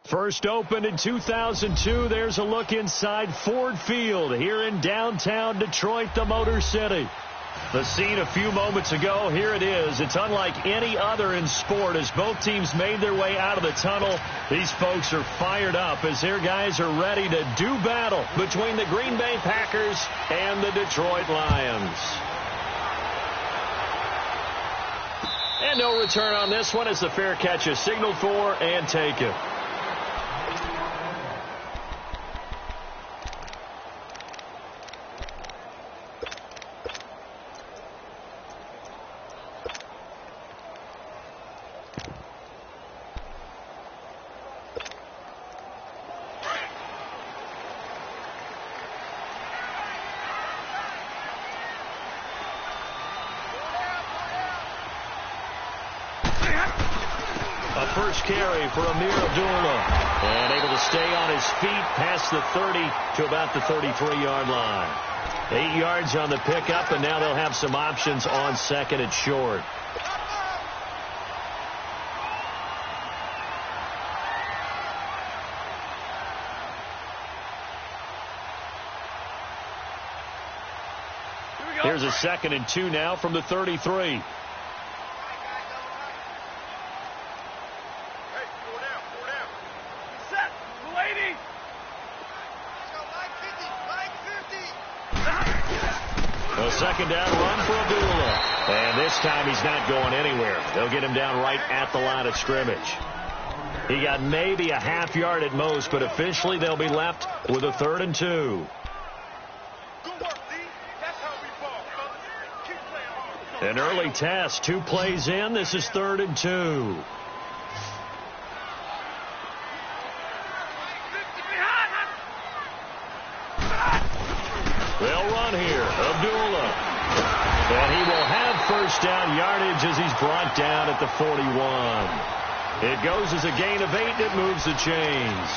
First opened in 2002. There's a look inside Ford Field here in downtown Detroit, the Motor City. The scene a few moments ago, here it is. It's unlike any other in sport as both teams made their way out of the tunnel. These folks are fired up as their guys are ready to do battle between the Green Bay Packers and the Detroit Lions. And no return on this one as the fair catch is signaled for and taken. First carry for Amir Abdullah. And able to stay on his feet past the 30 to about the 33-yard line. 8 yards on the pickup, and now they'll have some options on second and short. Here's a 2nd and 2 now from the 33. Second down run for Abdullah. And this time he's not going anywhere. They'll get him down right at the line of scrimmage. He got maybe a half yard at most, but officially they'll be left with a 3rd and 2. An early test. 2 plays in. This is 3rd and 2. They'll run here. Abdullah. And he will have first down yardage as he's brought down at the 41. It goes as a gain of 8, and it moves the chains.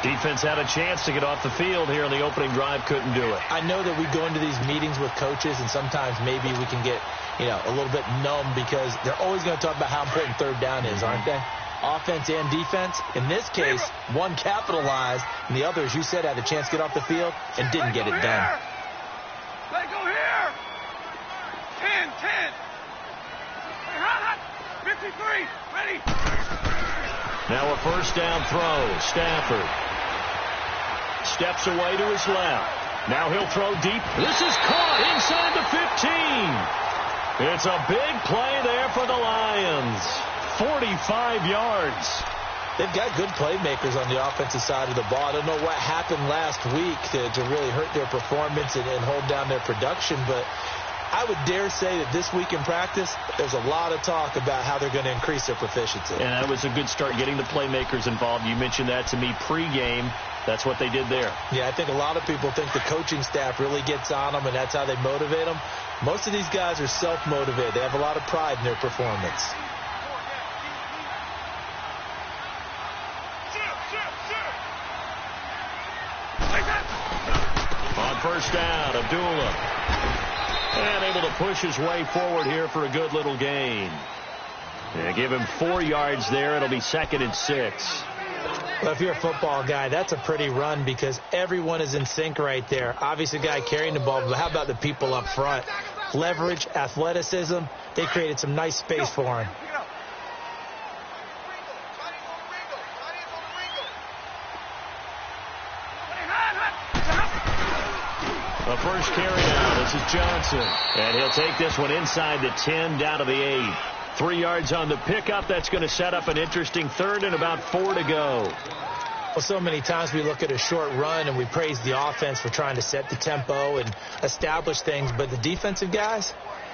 Defense had a chance to get off the field here in the opening drive, couldn't do it. I know that we go into these meetings with coaches, and sometimes maybe we can get, a little bit numb because they're always going to talk about how important 3rd down is, aren't they? Offense and defense. In this case, one capitalized, and the other, as you said, had a chance to get off the field and didn't get it done. Let go here. 10, 53, ready. Now a first down throw. Stafford steps away to his left. Now he'll throw deep. This is caught inside the 15. It's a big play there for the Lions. 45 yards. They've got good playmakers on the offensive side of the ball. I don't know what happened last week to really hurt their performance and hold down their production, but I would dare say that this week in practice, there's a lot of talk about how they're going to increase their proficiency. And that was a good start, getting the playmakers involved. You mentioned that to me pregame. That's what they did there. Yeah, I think a lot of people think the coaching staff really gets on them, and that's how they motivate them. Most of these guys are self-motivated. They have a lot of pride in their performance. On first down, Abdullah. And able to push his way forward here for a good little gain. Yeah, give him 4 yards there. It'll be 2nd and 6. Well, if you're a football guy, that's a pretty run because everyone is in sync right there. Obviously, the guy carrying the ball, but how about the people up front? Leverage, athleticism, they created some nice space for him. The first carry now. This is Johnson. And he'll take this one inside the 10, down to the 8. 3 yards on the pickup. That's going to set up an interesting third and about 4 to go. Well, so many times we look at a short run and we praise the offense for trying to set the tempo and establish things. But the defensive guys,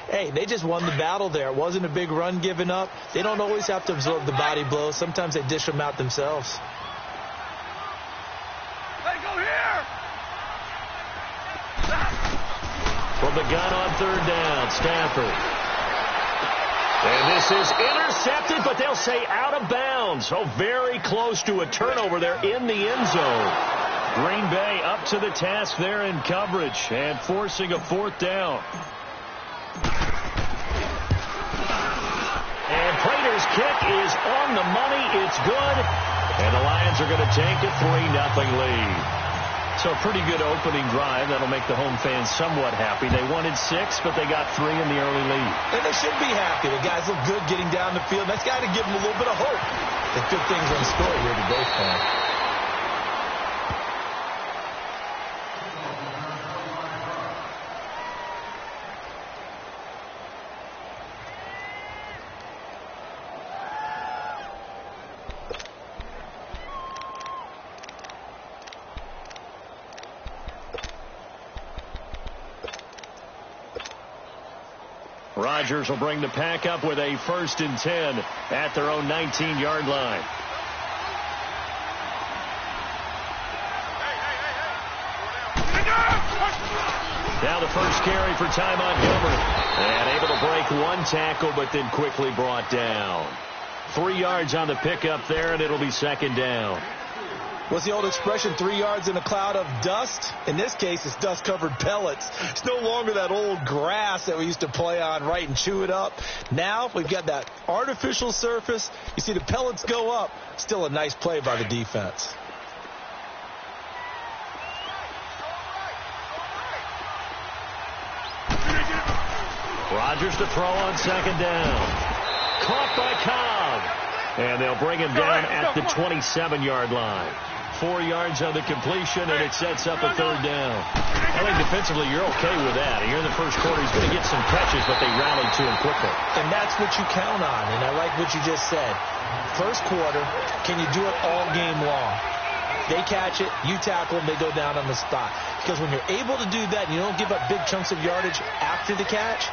hey, they just won the battle there. It wasn't a big run given up. They don't always have to absorb the body blows. Sometimes they dish them out themselves. Hey, go here! From the gun on 3rd down, Stafford. And this is intercepted, but they'll say out of bounds. Oh, very close to a turnover there in the end zone. Green Bay up to the task there in coverage and forcing a 4th down. And Prater's kick is on the money. It's good. And the Lions are going to take a 3-0 lead. So a pretty good opening drive. That'll make the home fans somewhat happy. They wanted 6, but they got 3 in the early lead. And they should be happy. The guys look good getting down the field. That's got to give them a little bit of hope that good things are in store here today for them. Rodgers will bring the pack up with a 1st and 10 at their own 19-yard line. Now the first carry for Ty Montgomery. And able to break 1 tackle, but then quickly brought down. 3 yards on the pickup there, and it'll be 2nd down. What's the old expression, 3 yards in a cloud of dust? In this case, it's dust-covered pellets. It's no longer that old grass that we used to play on, right, and chew it up. Now we've got that artificial surface. You see the pellets go up. Still a nice play by the defense. Rodgers to throw on 2nd down. Caught by Cobb. And they'll bring him down at the 27-yard line. 4 yards on the completion, and it sets up a 3rd down. I think defensively you're okay with that. Here in the first quarter, he's going to get some catches, but they rallied to him quickly. And that's what you count on, and I like what you just said. First quarter, can you do it all game long? They catch it, you tackle them, they go down on the spot. Because when you're able to do that, and you don't give up big chunks of yardage after the catch,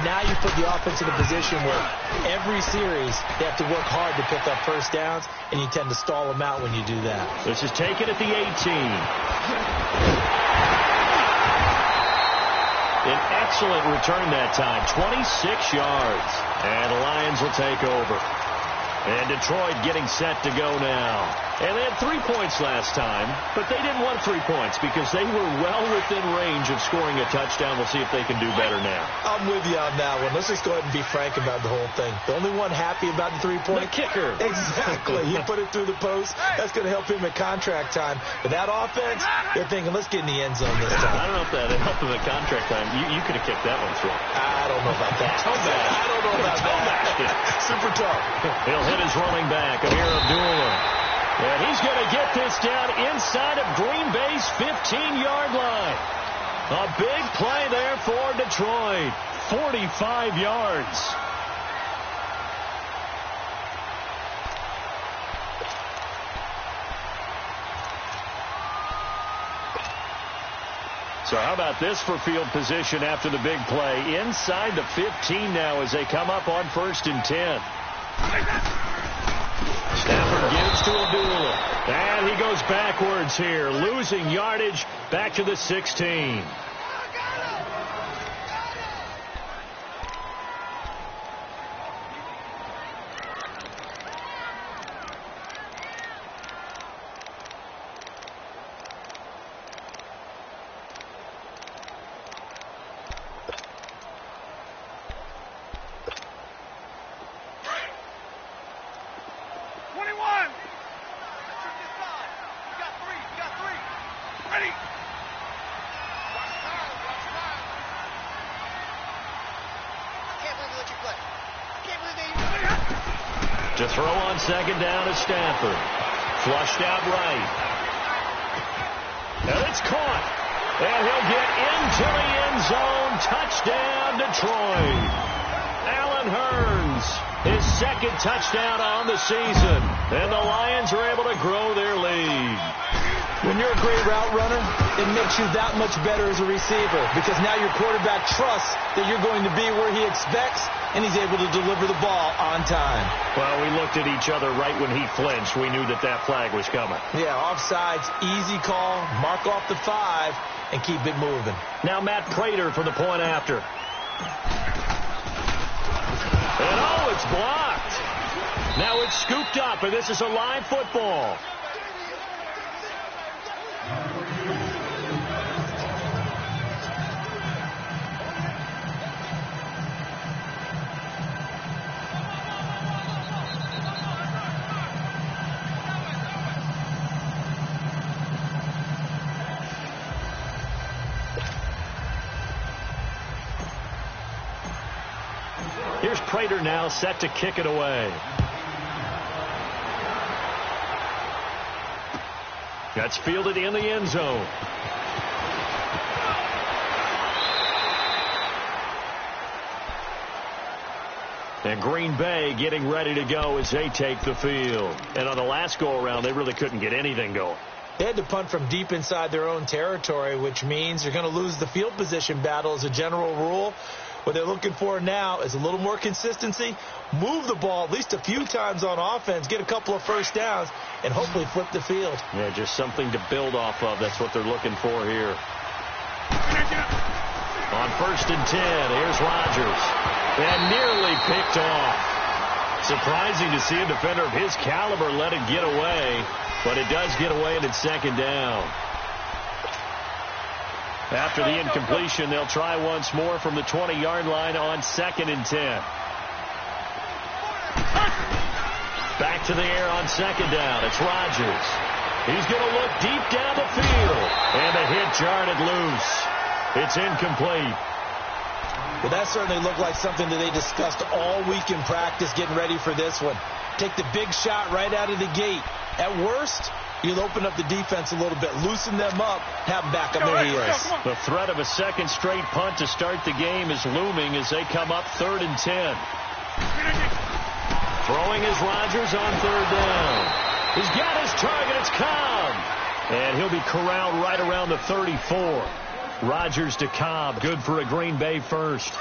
now you put the offense in a position where every series they have to work hard to pick up 1st downs, and you tend to stall them out when you do that. This is taken at the 18. An excellent return that time, 26 yards. And the Lions will take over. And Detroit getting set to go now. And they had 3 points last time, but they didn't want 3 points because they were well within range of scoring a touchdown. We'll see if they can do better now. I'm with you on that one. Let's just go ahead and be frank about the whole thing. The only one happy about the 3-point? The kicker. Exactly. He put it through the post. That's going to help him at contract time. But that offense, they're thinking, let's get in the end zone this time. I don't know if that helped him at contract time. You could have kicked that one through. I don't know about that. I don't know about that. Super tough. He'll hit his running back, Amir Abdullah. And he's going to get this down inside of Green Bay's 15-yard line. A big play there for Detroit. 45 yards. So how about this for field position after the big play? Inside the 15 now as they come up on 1st and 10. Stafford gives to Abdullah. And he goes backwards here, losing yardage back to the 16. To throw on second down is Stafford. Flushed out right. And it's caught. And he'll get into the end zone. Touchdown, Detroit. Allen Hurns, his second touchdown on the season. And the Lions are able to grow their lead. When you're a great route runner, it makes you that much better as a receiver because now your quarterback trusts that you're going to be where he expects, and he's able to deliver the ball on time. Well, we looked at each other right when he flinched. We knew that that flag was coming. Yeah, offsides, easy call, mark off the 5, and keep it moving. Now Matt Prater for the point after. And oh, it's blocked. Now it's scooped up, and this is a live football. Here's Prater now set to kick it away. That's fielded in the end zone. And Green Bay getting ready to go as they take the field. And on the last go-around, they really couldn't get anything going. They had to punt from deep inside their own territory, which means you're going to lose the field position battle as a general rule. What they're looking for now is a little more consistency, move the ball at least a few times on offense, get a couple of first downs, and hopefully flip the field. Yeah, just something to build off of. That's what they're looking for here. On 1st and 10, here's Rodgers. And nearly picked off. Surprising to see a defender of his caliber let it get away, but it does get away and it's second down. After the incompletion, they'll try once more from the 20-yard line on 2nd and 10. Back to the air on 2nd down. It's Rodgers. He's going to look deep down the field. And the hit jarred it loose. It's incomplete. Well, that certainly looked like something that they discussed all week in practice getting ready for this one. Take the big shot right out of the gate. At worst, you'll open up the defense a little bit, loosen them up, have them back up. There he is. The threat of a second straight punt to start the game is looming as they come up 3rd and 10. Throwing is Rodgers on 3rd down. He's got his target. It's Cobb. And he'll be corralled right around the 34. Rodgers to Cobb. Good for a Green Bay first.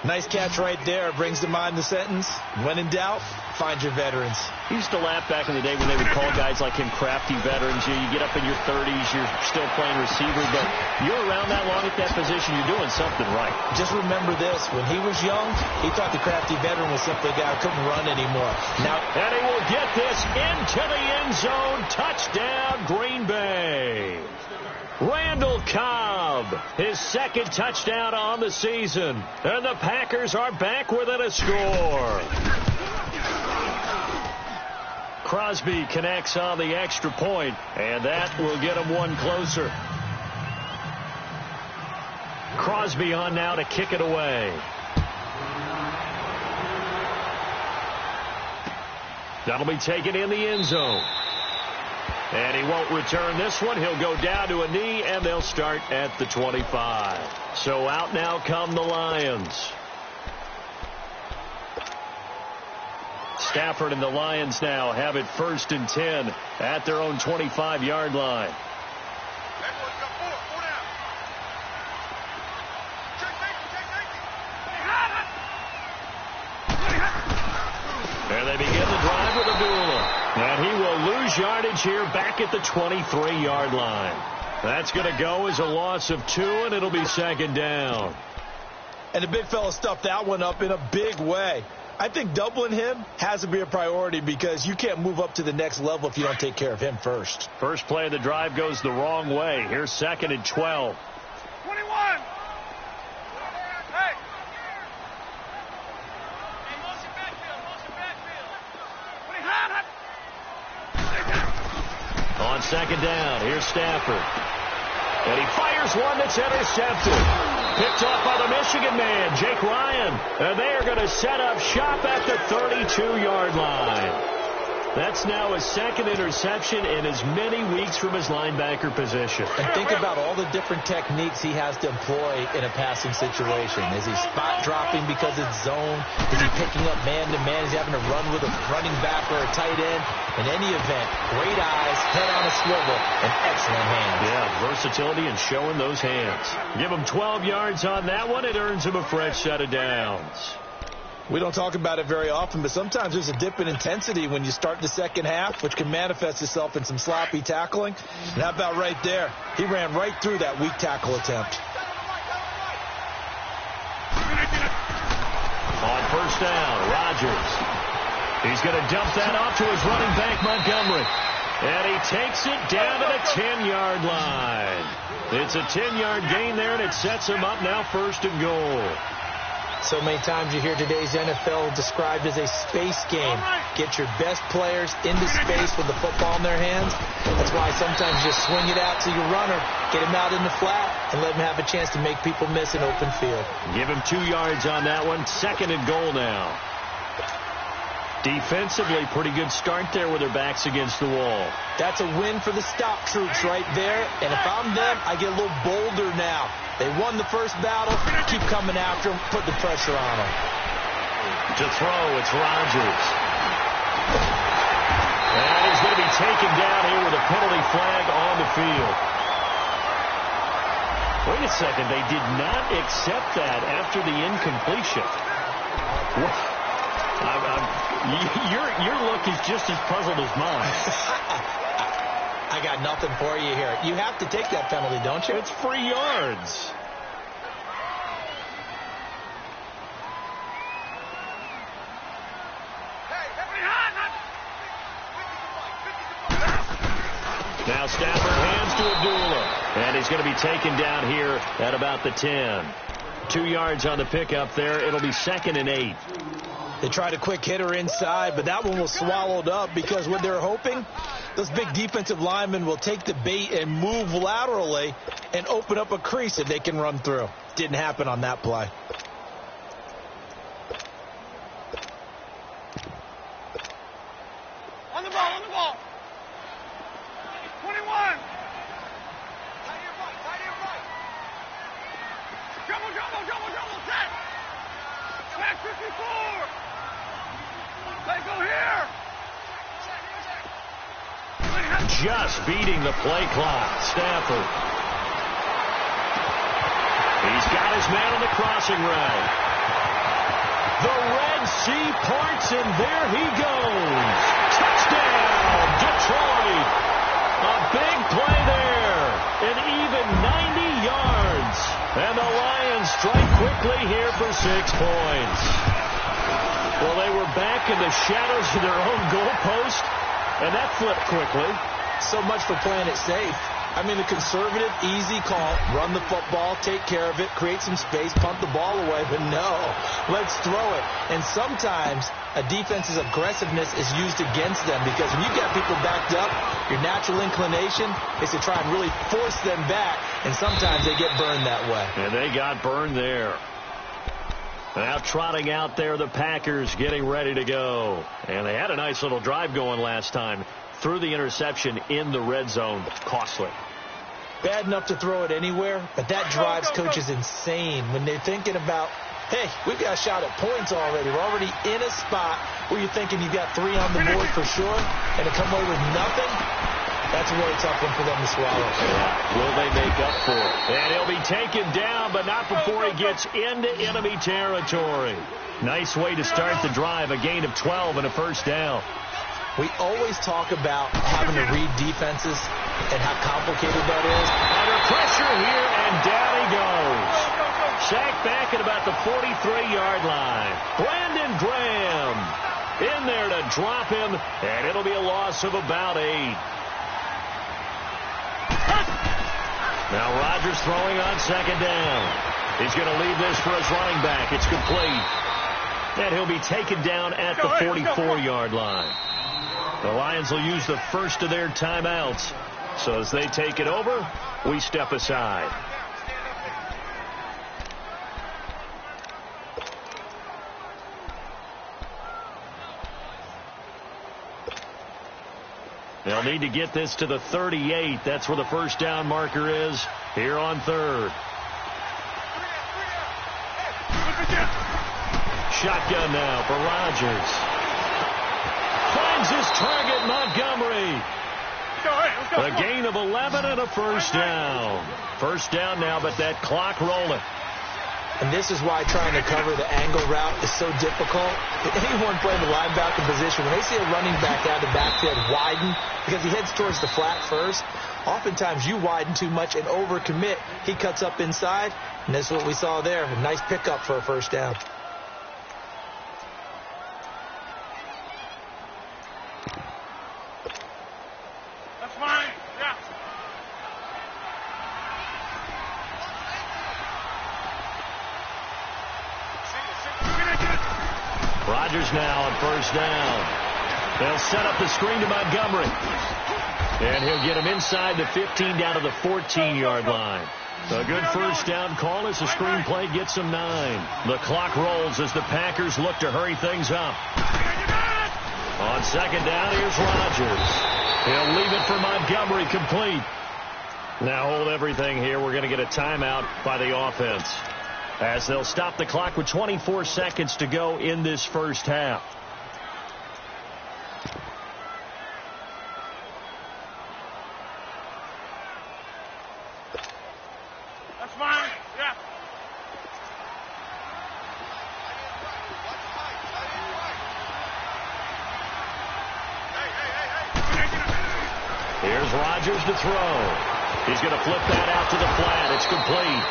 Nice catch right there. Brings to mind the sentence, when in doubt, find your veterans. He used to laugh back in the day when they would call guys like him crafty veterans. You get up in your 30s, you're still playing receiver, but you're around that long at that position, you're doing something right. Just remember this. When he was young, he thought the crafty veteran was simply a guy who couldn't run anymore. Now, and he will get this into the end zone. Touchdown, Green Bay. Randall Cobb, his second touchdown on the season. And the Packers are back within a score. Crosby connects on the extra point, and that will get him one closer. Crosby on now to kick it away. That'll be taken in the end zone. And he won't return this one. He'll go down to a knee, and they'll start at the 25. So out now come the Lions. Stafford and the Lions now have it 1st and 10 at their own 25-yard line. And they begin the drive with Abdullah. And he will lose yardage here back at the 23-yard line. That's going to go as a loss of 2, and it'll be 2nd down. And the big fella stuffed that one up in a big way. I think doubling him has to be a priority because you can't move up to the next level if you don't take care of him first. First play of the drive goes the wrong way. Here's 2nd and 12. 21. Hey. On 2nd down, here's Stafford. And he fires one that's intercepted. Picked off by the Michigan man, Jake Ryan. And they are going to set up shop at the 32-yard line. That's now his second interception in as many weeks from his linebacker position. And think about all the different techniques he has to employ in a passing situation. Is he spot dropping because it's zone? Is he picking up man-to-man? Is he having to run with a running back or a tight end? In any event, great eyes, head on a swivel, and excellent hands. Yeah, versatility and showing those hands. Give him 12 yards on that one. It earns him a fresh set of downs. We don't talk about it very often, but sometimes there's a dip in intensity when you start the second half, which can manifest itself in some sloppy tackling. And how about right there? He ran right through that weak tackle attempt. On first down, Rodgers. He's going to dump that off to his running back, Montgomery. And he takes it down to the 10-yard line. It's a 10-yard gain there, and it sets him up now first and goal. So many times you hear today's NFL described as a space game. Get your best players into space with the football in their hands. That's why sometimes you just swing it out to your runner, get him out in the flat, and let him have a chance to make people miss an open field. Give him 2 yards on that one. Second and goal now. Defensively, pretty good start there with their backs against the wall. That's a win for the stop troops right there. And if I'm them, I get a little bolder now. They won the first battle. Keep coming after them. Put the pressure on them. To throw, it's Rodgers. And he's going to be taken down here with a penalty flag on the field. Wait a second. They did not accept that after the incompletion. What? Your look is just as puzzled as mine. I got nothing for you here. You have to take that penalty, don't you? It's free yards. Now Stafford hands to Abdullah. And he's going to be taken down here at about the 10. 2 yards on the pickup there. It'll be second and 8. They tried a quick hitter inside, but that one was swallowed up because what they're hoping, those big defensive linemen will take the bait and move laterally and open up a crease that they can run through. Didn't happen on that play. On the ball, on the ball. 21. Right here, right. Double, set. Back 54. They go here. Just beating the play clock. Stafford. He's got his man on the crossing route. The Red Sea parts, and there he goes. Touchdown, Detroit. A big play there. An even 90 yards. And the Lions strike quickly here for 6 points. Well, they were back in the shadows of their own goalpost, and that flipped quickly. So much for playing it safe. I mean, the conservative, easy call, run the football, take care of it, create some space, punt the ball away, but no, let's throw it. And sometimes a defense's aggressiveness is used against them because when you get people backed up, your natural inclination is to try and really force them back, and sometimes they get burned that way. And they got burned there. Now trotting out there, the Packers getting ready to go. And they had a nice little drive going last time. Threw the interception in the red zone. Costly. Bad enough to throw it anywhere, but that drives coaches insane when they're thinking about, hey, we've got a shot at points already. We're already in a spot where you're thinking you've got 3 on the board for sure, and to come away with nothing, that's a really tough one for them to swallow. Yeah. Will they make up for it? And he'll be taken down, but not before he gets into enemy territory. Nice way to start the drive. A gain of 12 and a first down. We always talk about having to read defenses and how complicated that is. Under pressure here, and down he goes. Sacked back at about the 43-yard line. Brandon Graham in there to drop him, and it'll be a loss of about 8. Now Rodgers throwing on second down. He's going to leave this for his running back. It's complete. And he'll be taken down at the 44-yard line. The Lions will use the first of their timeouts. So as they take it over, We step aside. They'll need to get this to the 38. That's where the first down marker is here on third. Shotgun now for Rodgers. Finds his target, Montgomery. A gain of 11 and a first down. First down now, but that clock rolling. And this is why trying to cover the angle route is so difficult. Anyone playing the linebacker position, when they see a running back out of the backfield widen because he heads towards the flat first, oftentimes you widen too much and overcommit. He cuts up inside, and this is what we saw there. A nice pickup for a first down. That's fine. Yeah. Rodgers now on first down. They'll set up the screen to Montgomery. And he'll get him inside the 15 down to the 14-yard line. A good first down call as the screen play gets him 9. The clock rolls as the Packers look to hurry things up. On second down, here's Rodgers. He'll leave it for Montgomery, complete. Now hold everything here. We're going to get a timeout by the offense, as they'll stop the clock with 24 seconds to go in this first half. That's fine. Yeah. Here's Rodgers to throw. He's going to flip that out to the flat. It's complete.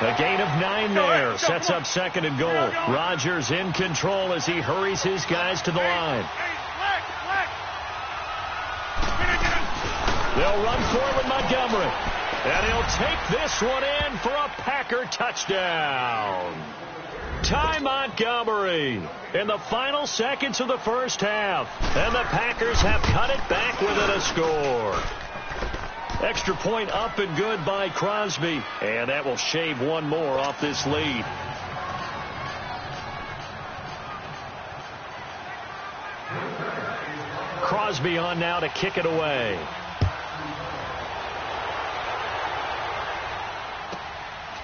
A gain of 9 there. Sets up second and goal. Rodgers in control as he hurries his guys to the line. They'll run forward with Montgomery. And he'll take this one in for a Packer touchdown. Ty Montgomery in the final seconds of the first half. And the Packers have cut it back within a score. Extra point up and good by Crosby. And that will shave one more off this lead. Crosby on now to kick it away.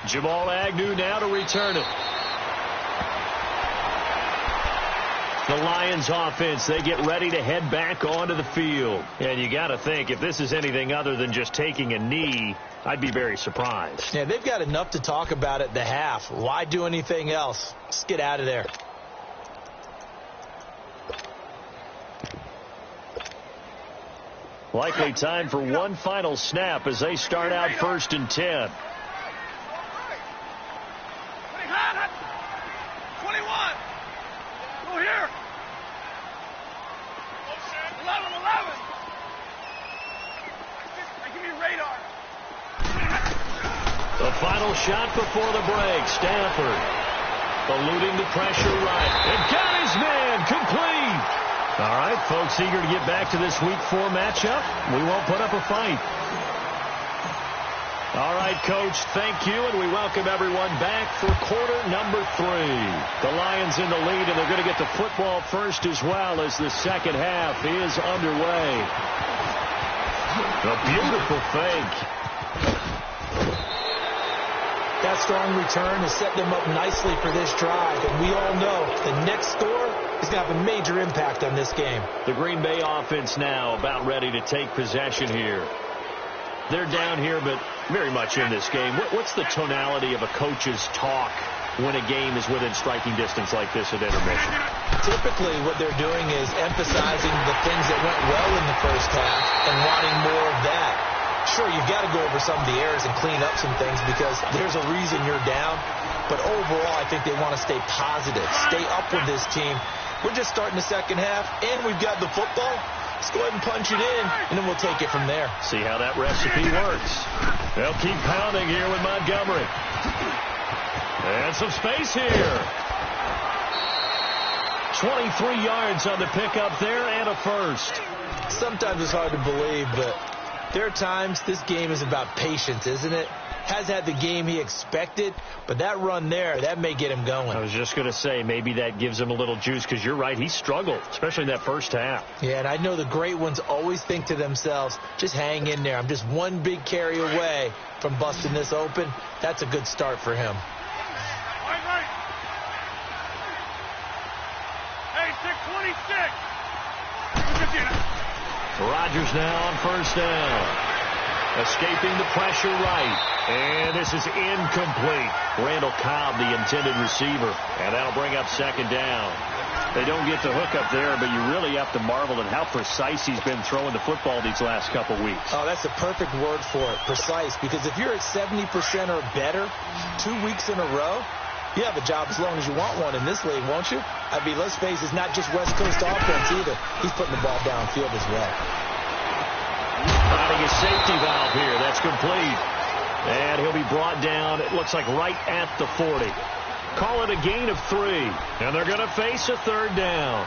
Jamal Agnew now to return it. The Lions offense, they get ready to head back onto the field. And you got to think, if this is anything other than just taking a knee, I'd be very surprised. Yeah, they've got enough to talk about at the half. Why do anything else? Let's get out of there. Likely time for one final snap as they start out 1st and 10. 21. Go here. 11. Give me radar. The final shot before the break. Stafford eluding the pressure right. And got his man complete. All right, folks, eager to get back to this Week 4 matchup. We won't put up a fight. All right, Coach, thank you, and we welcome everyone back for quarter number 3. The Lions in the lead, and they're going to get the football first as well as the second half is underway. A beautiful fake. That strong return has set them up nicely for this drive, and we all know the next score is going to have a major impact on this game. The Green Bay offense now about ready to take possession here. They're down here, but very much in this game. What's the tonality of a coach's talk when a game is within striking distance like this at intermission? Typically, what they're doing is emphasizing the things that went well in the first half and wanting more of that. Sure, you've got to go over some of the errors and clean up some things because there's a reason you're down. But overall, I think they want to stay positive, stay up with this team. We're just starting the second half, and we've got the football. Let's go ahead and punch it in, and then we'll take it from there. See how that recipe works. They'll keep pounding here with Montgomery. And some space here. 23 yards on the pickup there and a first. Sometimes it's hard to believe, but There are times this game is about patience, isn't it? Has had the game he expected, but that run there, that may get him going. I was just going to say, maybe that gives him a little juice, because you're right, he struggled, especially in that first half. Yeah, and I know the great ones always think to themselves, just hang in there. I'm just one big carry away from busting this open. That's a good start for him. Right. Hey, 626. Rodgers now on first down. Escaping the pressure right. And this is incomplete. Randall Cobb, the intended receiver. And that'll bring up second down. They don't get the hook up there, but you really have to marvel at how precise he's been throwing the football these last couple weeks. Oh, that's the perfect word for it, precise. Because if you're at 70% or better 2 weeks in a row, you have a job as long as you want one in this league, won't you? I mean, let's face it, it's not just West Coast offense either. He's putting the ball downfield as well. Finding a safety valve here. That's complete. And he'll be brought down, it looks like right at the 40. Call it a gain of 3. And they're going to face a third down.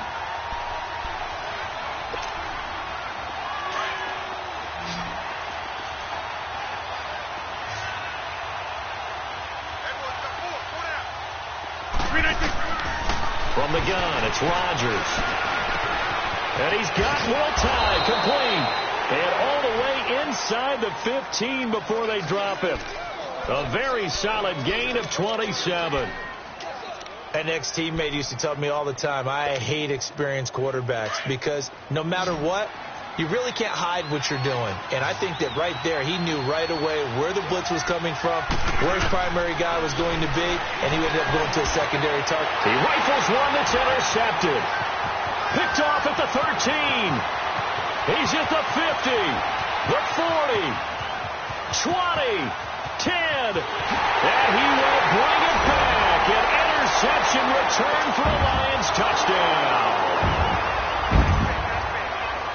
From the gun, it's Rodgers. And he's got Will Tye complete. And all the way inside the 15 before they drop him. A very solid gain of 27. An ex-teammate used to tell me all the time, I hate experienced quarterbacks because no matter what, you really can't hide what you're doing. And I think that right there, he knew right away where the blitz was coming from, where his primary guy was going to be, and he ended up going to a secondary target. He rifles one that's intercepted. Picked off at the 13. He's at the 50, the 40, 20, 10, and he will bring it back. An interception return for a Lions touchdown.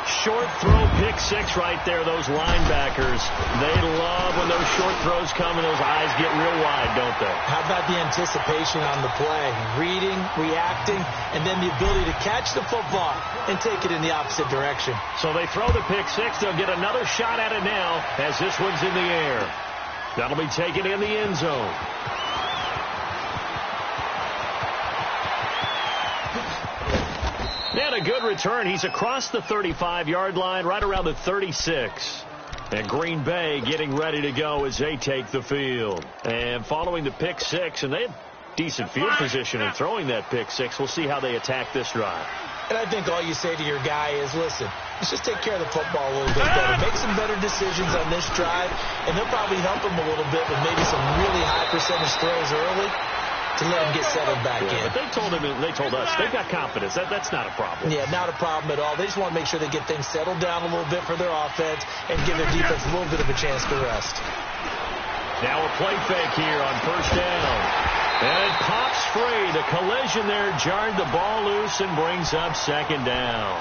Short throw, pick six right there. Those linebackers, they love when those short throws come and those eyes get real wide, don't they? How about the anticipation on the play? Reading, reacting, and then the ability to catch the football and take it in the opposite direction. So they throw the pick six. They'll get another shot at it now as this one's in the air. That'll be taken in the end zone. And a good return. He's across the 35-yard line, right around the 36. And Green Bay getting ready to go as they take the field. And following the pick six, and they have decent field position in throwing that pick six. We'll see how they attack this drive. And I think all you say to your guy is, listen, let's just take care of the football a little bit better. Make some better decisions on this drive, and they'll probably help him a little bit with maybe some really high percentage throws early to let him get settled back in. But they told us they've got confidence. That's not a problem. Yeah, not a problem at all. They just want to make sure they get things settled down a little bit for their offense and give their defense a little bit of a chance to rest. Now a play fake here on first down. And it pops free. The collision there jarred the ball loose and brings up second down.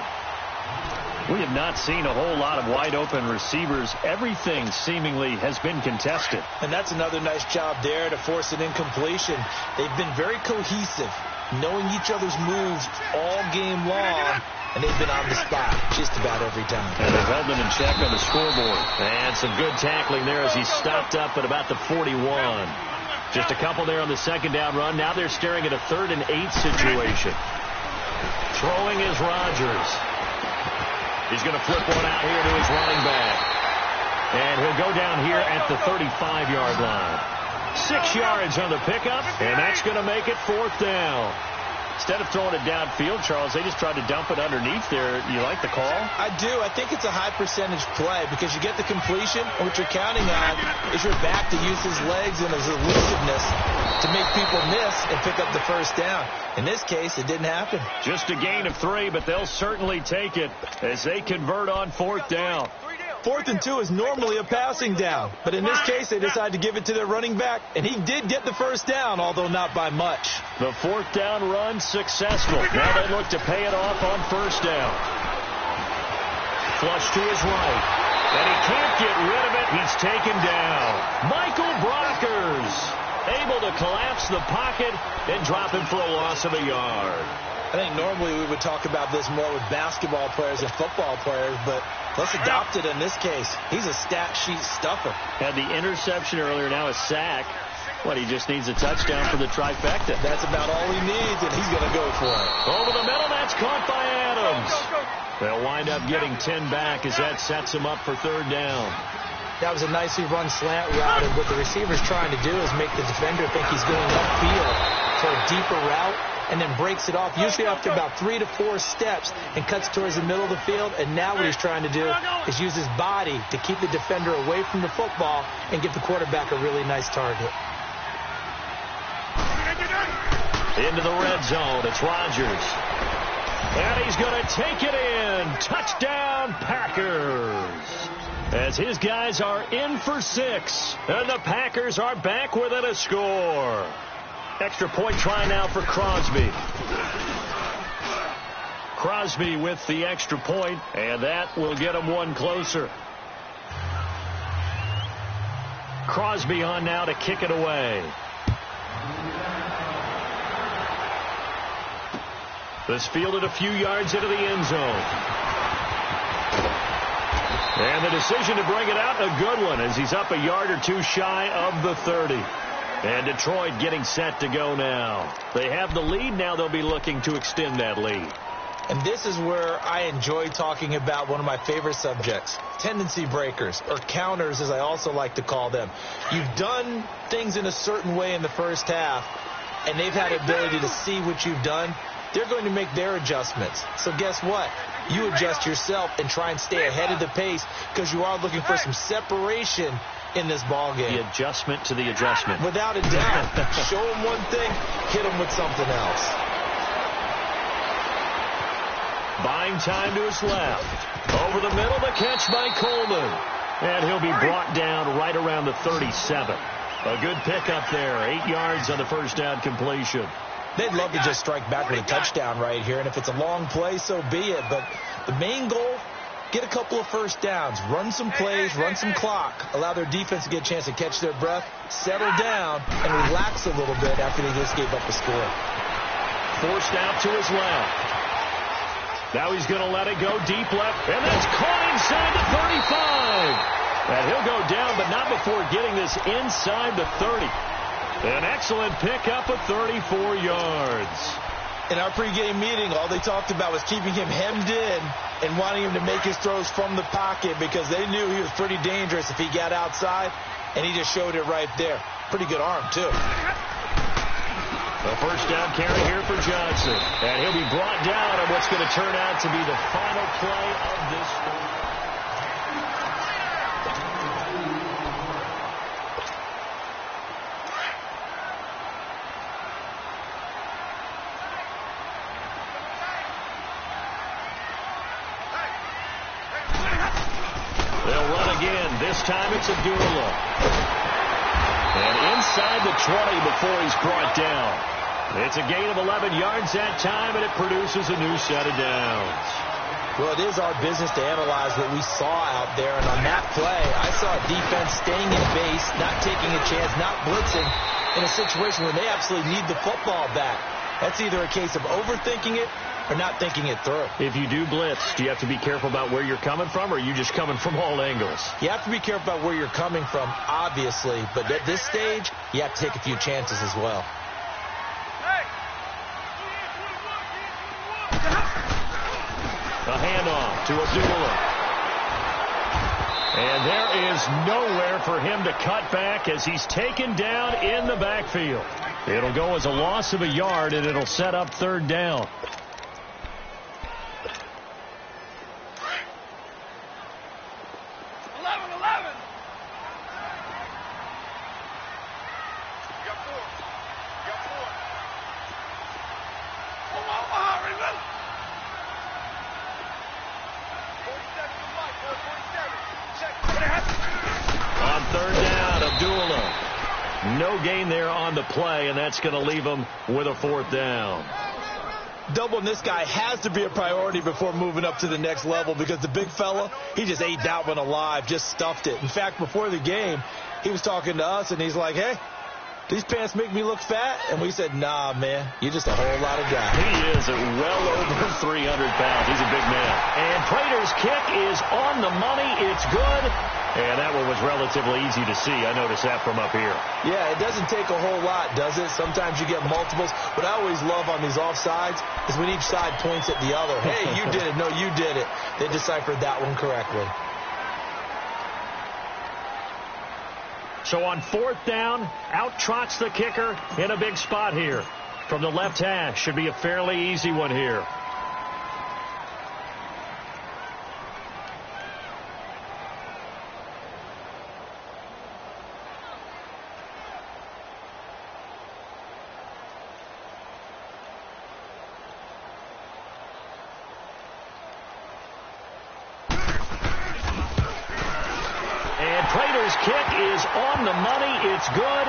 We have not seen a whole lot of wide-open receivers. Everything seemingly has been contested. And that's another nice job there to force an incompletion. They've been very cohesive, knowing each other's moves all game long, and they've been on the spot just about every time. And they've held them in check on the scoreboard. And some good tackling there as he stopped up at about the 41. Just a couple there on the second down run. Now they're staring at a 3rd and 8 situation. Throwing is Rodgers. He's going to flip one out here to his running back. And he'll go down here at the 35-yard line. 6 yards on the pickup, and that's going to make it 4th down. Instead of throwing it downfield, Charles, they just tried to dump it underneath there. You like the call? I do. I think it's a high percentage play because you get the completion, and what you're counting on is your back to use his legs and his elusiveness to make people miss and pick up the first down. In this case, it didn't happen. Just a gain of 3, but they'll certainly take it as they convert on 4th down. 4th and 2 is normally a passing down, but in this case, they decided to give it to their running back, and he did get the first down, although not by much. The 4th down run successful. Now they look to pay it off on first down. Flush to his right, and he can't get rid of it. He's taken down. Michael Brockers able to collapse the pocket and drop him for a loss of a yard. I think normally we would talk about this more with basketball players and football players, but let's adopt it in this case. He's a stat sheet stuffer. Had the interception earlier, now a sack. What, he just needs a touchdown for the trifecta. That's about all he needs, and he's going to go for it. Over the middle, that's caught by Adams. They'll wind up getting 10 back as that sets him up for third down. That was a nicely run slant route, and what the receiver's trying to do is make the defender think he's going upfield for a deeper route, and then breaks it off, usually after about 3 to 4 steps, and cuts towards the middle of the field. And now what he's trying to do is use his body to keep the defender away from the football and give the quarterback a really nice target. Into the red zone, it's Rodgers. And he's going to take it in. Touchdown, Packers. As his guys are in for 6. And the Packers are back within a score. Extra point try now for Crosby. Crosby with the extra point, and that will get him one closer. Crosby on now to kick it away. This fielded a few yards into the end zone. And the decision to bring it out, a good one, as he's up a yard or two shy of the 30. And Detroit getting set to go now. They have the lead. Now they'll be looking to extend that lead. And this is where I enjoy talking about one of my favorite subjects, tendency breakers, or counters as I also like to call them. You've done things in a certain way in the first half, and they've had the ability to see what you've done. They're going to make their adjustments. So guess what? You adjust yourself and try and stay ahead of the pace, because you are looking for some separation in this ball game. The adjustment to the adjustment. Without a doubt. Show them one thing, hit them with something else. Buying time to his left. Over the middle, the catch by Coleman. And he'll be brought down right around the 37. A good pickup there. 8 yards on the first down completion. They'd love to just strike back with a touchdown right here, and if it's a long play, so be it. But the main goal, get a couple of first downs, run some plays, run some clock, allow their defense to get a chance to catch their breath, settle down, and relax a little bit after they just gave up the score. Forced out to his left. Now he's going to let it go deep left, and that's caught inside the 35. And he'll go down, but not before getting this inside the 30. An excellent pickup of 34 yards. In our pregame meeting, all they talked about was keeping him hemmed in and wanting him to make his throws from the pocket, because they knew he was pretty dangerous if he got outside, and he just showed it right there. Pretty good arm, too. The first down carry here for Johnson. And he'll be brought down on what's going to turn out to be the final play of this one. They'll run again. This time it's Abdullah. And inside the 20 before he's brought down. It's a gain of 11 yards that time, and it produces a new set of downs. Well, it is our business to analyze what we saw out there, and on that play, I saw a defense staying in base, not taking a chance, not blitzing, in a situation where they absolutely need the football back. That's either a case of overthinking it or not thinking it through. If you do blitz, do you have to be careful about where you're coming from, or are you just coming from all angles? You have to be careful about where you're coming from, obviously, but at this stage, you have to take a few chances as well. A handoff to Abdullah. And there is nowhere for him to cut back as he's taken down in the backfield. It'll go as a loss of a yard, and it'll set up third down. Gain there on the play, and that's going to leave him with a fourth down. Doubling this guy has to be a priority before moving up to the next level, because the big fella, he just ate that one alive, just stuffed it. In fact, before the game, he was talking to us, and he's like, hey, these pants make me look fat. And we said, nah, man, you're just a whole lot of guy. He is well over 300 pounds. He's a big man. And Prater's kick is on the money. It's good. And that one was relatively easy to see. I noticed that from up here. Yeah, it doesn't take a whole lot, does it? Sometimes you get multiples. What I always love on these offsides is when each side points at the other. Hey, you did it. No, you did it. They deciphered that one correctly. So on 4th down, out trots the kicker in a big spot here. From the left hash, should be a fairly easy one here. Prater's kick is on the money. It's good.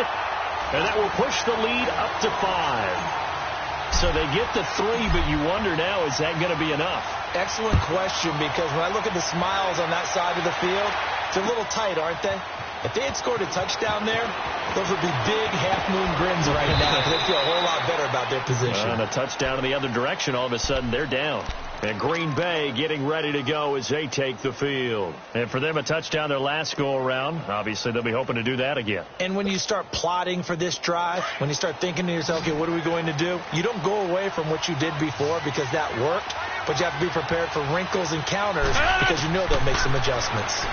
And that will push the lead up to 5. So they get to 3, but you wonder now, is that going to be enough? Excellent question, because when I look at the smiles on that side of the field, it's a little tight, aren't they? If they had scored a touchdown there, those would be big half-moon grins right now. They feel a whole lot better about their position. And a touchdown in the other direction, all of a sudden they're down. And Green Bay getting ready to go as they take the field. And for them, a touchdown their last go-around. Obviously, they'll be hoping to do that again. And when you start plotting for this drive, when you start thinking to yourself, okay, what are we going to do? You don't go away from what you did before because that worked, but you have to be prepared for wrinkles and counters because you know they'll make some adjustments.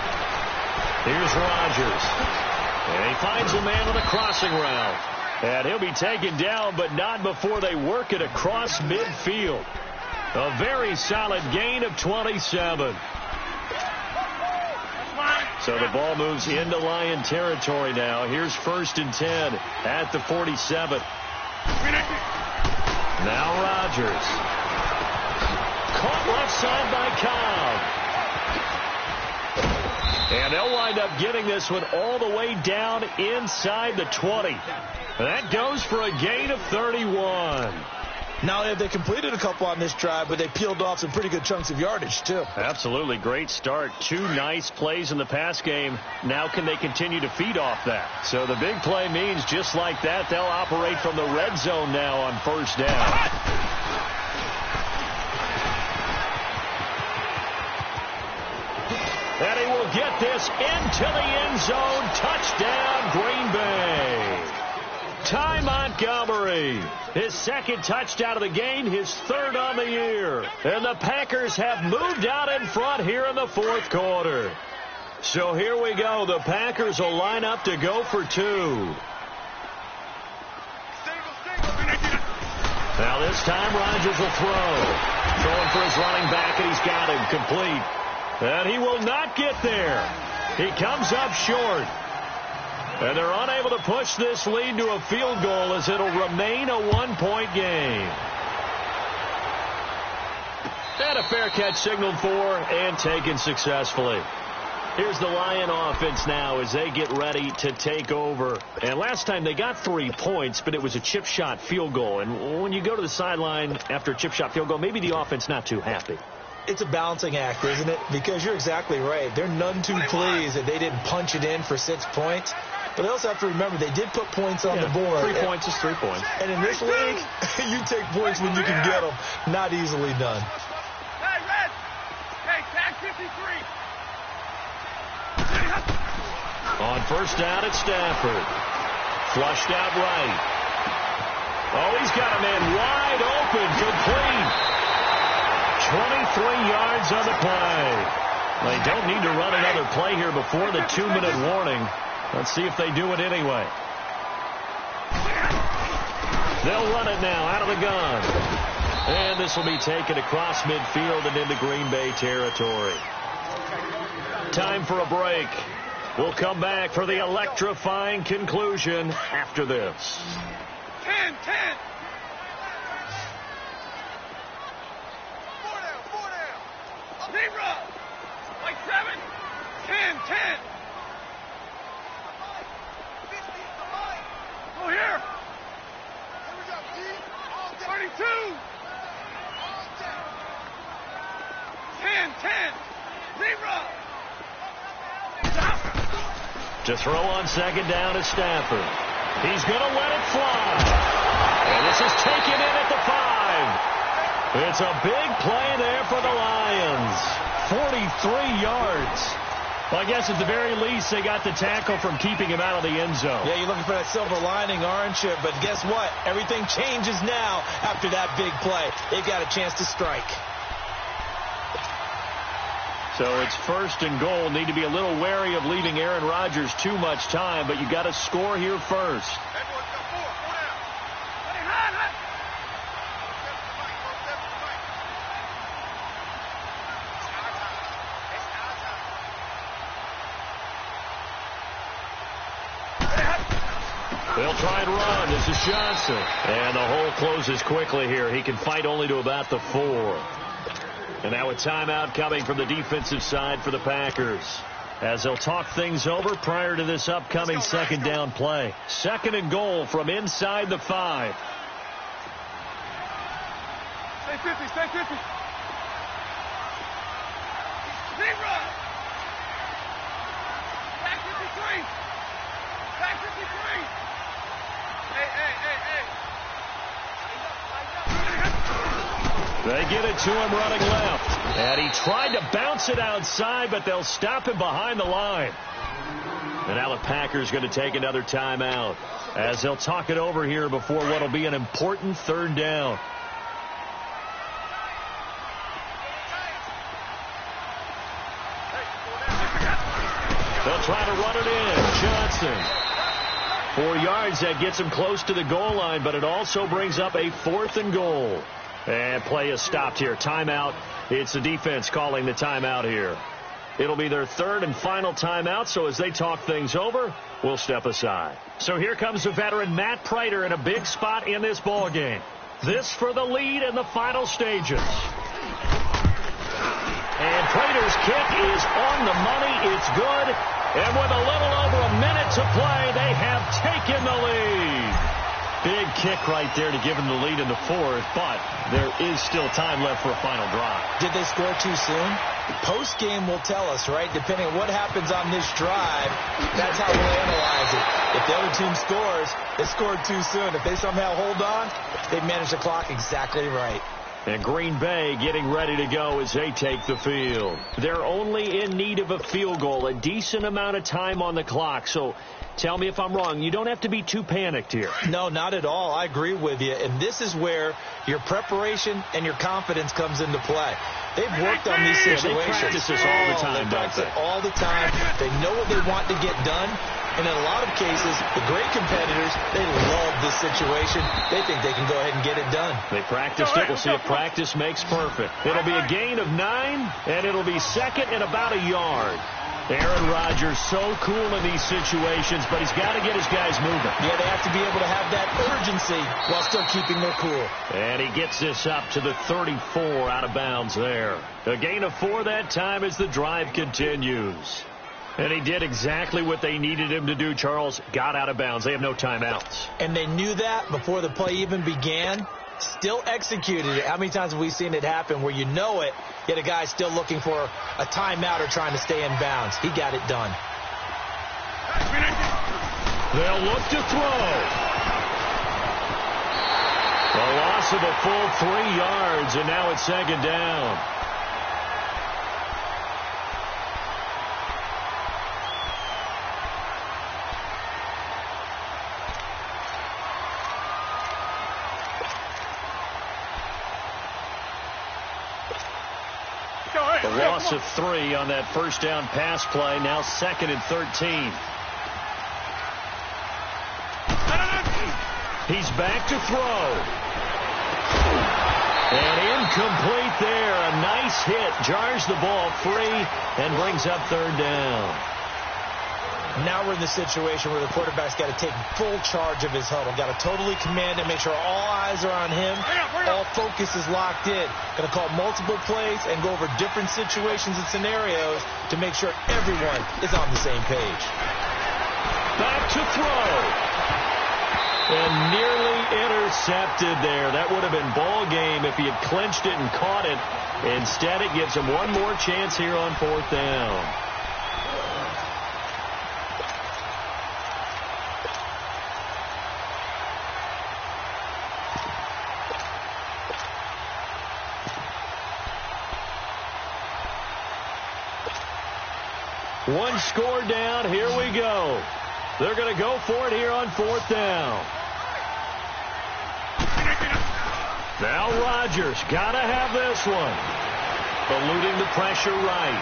Here's Rodgers. And he finds a man on a crossing route. And he'll be taken down, but not before they work it across midfield. A very solid gain of 27. So the ball moves into Lion territory now. Here's 1st and 10 at the 47. Now Rodgers. Caught left side by Cobb. And they'll wind up getting this one all the way down inside the 20. That goes for a gain of 31. Now they completed a couple on this drive, but they peeled off some pretty good chunks of yardage, too. Absolutely. Great start. 2 nice plays in the pass game. Now can they continue to feed off that? So the big play means just like that, they'll operate from the red zone now on 1st down. And he will get this into the end zone. Touchdown, Green Bay. Ty Montgomery, his 2nd touchdown of the game, his 3rd on the year. And the Packers have moved out in front here in the 4th quarter. So here we go. The Packers will line up to go for 2. Now this time Rodgers will throw. Throwing for his running back, and he's got him complete. And he will not get there. He comes up short. And they're unable to push this lead to a field goal as it'll remain a 1-point game. And a fair catch signaled for and taken successfully. Here's the Lion offense now as they get ready to take over. And last time they got 3 points, but it was a chip shot field goal. And when you go to the sideline after a chip shot field goal, maybe the offense not too happy. It's a balancing act, isn't it? Because you're exactly right. They're none too pleased that they didn't punch it in for 6 points. But they also have to remember they did put points on the board. 3 points is 3 points. And in this league, you take points when you can get them. Not easily done. Hey, Red! Hey, tag 53! On 1st down at Stafford. Flushed out right. Oh, he's got a man wide open, complete. 23 yards on the play. They don't need to run another play here before the 2-minute warning. Let's see if they do it anyway. They'll run it now out of the gun. And this will be taken across midfield and into Green Bay territory. Time for a break. We'll come back for the electrifying conclusion after this. 10. 4 down. Like 7. 10. Go here. 32. 10. 0. To throw on 2nd down is Stafford. He's going to let it fly. And this is taken in at the 5. It's a big play there for the Lions. 43 yards. Well, I guess at the very least, they got the tackle from keeping him out of the end zone. Yeah, you're looking for that silver lining, aren't you? But guess what? Everything changes now after that big play. They got a chance to strike. So it's 1st and goal. Need to be a little wary of leaving Aaron Rodgers too much time, but you got to score here first. They'll try and run. This is Johnson. And the hole closes quickly here. He can fight only to about the 4. And now a timeout coming from the defensive side for the Packers, as they'll talk things over prior to this upcoming 2nd down play. 2nd and goal from inside the 5. Stay 50, stay 50. Zero. Back 53. Back 53. Hey. They get it to him running left. And he tried to bounce it outside, but they'll stop him behind the line. And now the Packers going to take another timeout, as they'll talk it over here before what will be an important 3rd down. They'll try to run it in. Johnson. 4 yards. That gets him close to the goal line, but it also brings up a 4th and goal. And play is stopped here. Timeout. It's the defense calling the timeout here. It'll be their 3rd and final timeout, so as they talk things over, we'll step aside. So here comes the veteran Matt Prater in a big spot in this ball game. This for the lead in the final stages. And Prater's kick is on the money. It's good. And with a little over a minute to play, they have taken the lead. Big kick right there to give him the lead in the 4th, but there is still time left for a final drive. Did they score too soon? Post-game will tell us, right? Depending on what happens on this drive, that's how we'll analyze it. If the other team scores, they scored too soon. If they somehow hold on, they manage the clock exactly right. And Green Bay getting ready to go as they take the field. They're only in need of a field goal, a decent amount of time on the clock. So tell me if I'm wrong. You don't have to be too panicked here. No, not at all. I agree with you. And this is where your preparation and your confidence comes into play. They've worked on these situations. They practice this all the time, They practice it all the time. They know what they want to get done. And in a lot of cases, the great competitors, they love this situation. They think they can go ahead and get it done. They practiced it. We'll see if practice makes perfect. It'll be a gain of 9, and it'll be 2nd and about a yard. Aaron Rodgers so cool in these situations, but he's got to get his guys moving. Yeah, they have to be able to have that urgency while still keeping their cool. And he gets this up to the 34 out of bounds there. A gain of 4 that time as the drive continues. And he did exactly what they needed him to do, Charles. Got out of bounds. They have no timeouts. And they knew that before the play even began. Still executed it. How many times have we seen it happen where you know it, yet a guy's still looking for a timeout or trying to stay in bounds? He got it done. They'll look to throw. A loss of a full 3 yards, and now it's 2nd down. The loss of 3 on that 1st down pass play. Now 2nd and 13. He's back to throw. And incomplete there. A nice hit. Jars the ball free and brings up 3rd down. Now we're in the situation where the quarterback's got to take full charge of his huddle. Got to totally command it, make sure all eyes are on him. All focus is locked in. Going to call multiple plays and go over different situations and scenarios to make sure everyone is on the same page. Back to throw. And nearly intercepted there. That would have been ball game if he had clinched it and caught it. Instead, it gives him one more chance here on 4th down. One score down. Here we go. They're going to go for it here on 4th down. Now Rodgers got to have this one. Eluding the pressure right.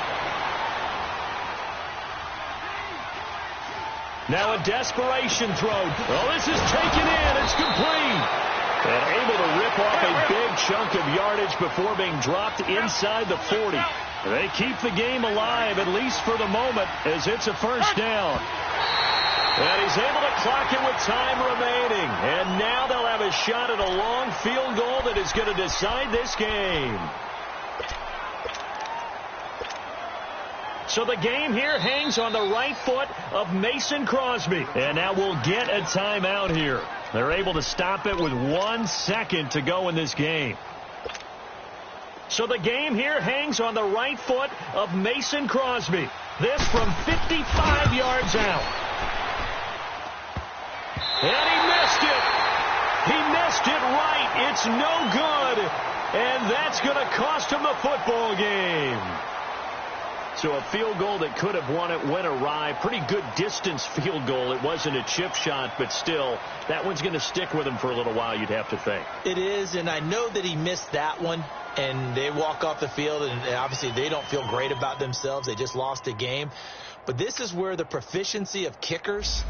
Now a desperation throw. Oh, this is taken in. It's complete. And able to rip off a big chunk of yardage before being dropped inside the 40. They keep the game alive, at least for the moment, as it's a 1st down. And he's able to clock it with time remaining. And now they'll have a shot at a long field goal that is going to decide this game. So the game here hangs on the right foot of Mason Crosby. And now we'll get a timeout here. They're able to stop it with 1 second to go in this game. So the game here hangs on the right foot of Mason Crosby. This from 55 yards out. And he missed it. He missed it right. It's no good. And that's going to cost him the football game. So a field goal that could have won it went awry. Pretty good distance field goal. It wasn't a chip shot, but still, that one's going to stick with him for a little while, you'd have to think. It is, and I know that he missed that one, and they walk off the field, and obviously they don't feel great about themselves. They just lost a game. But this is where the proficiency of kickers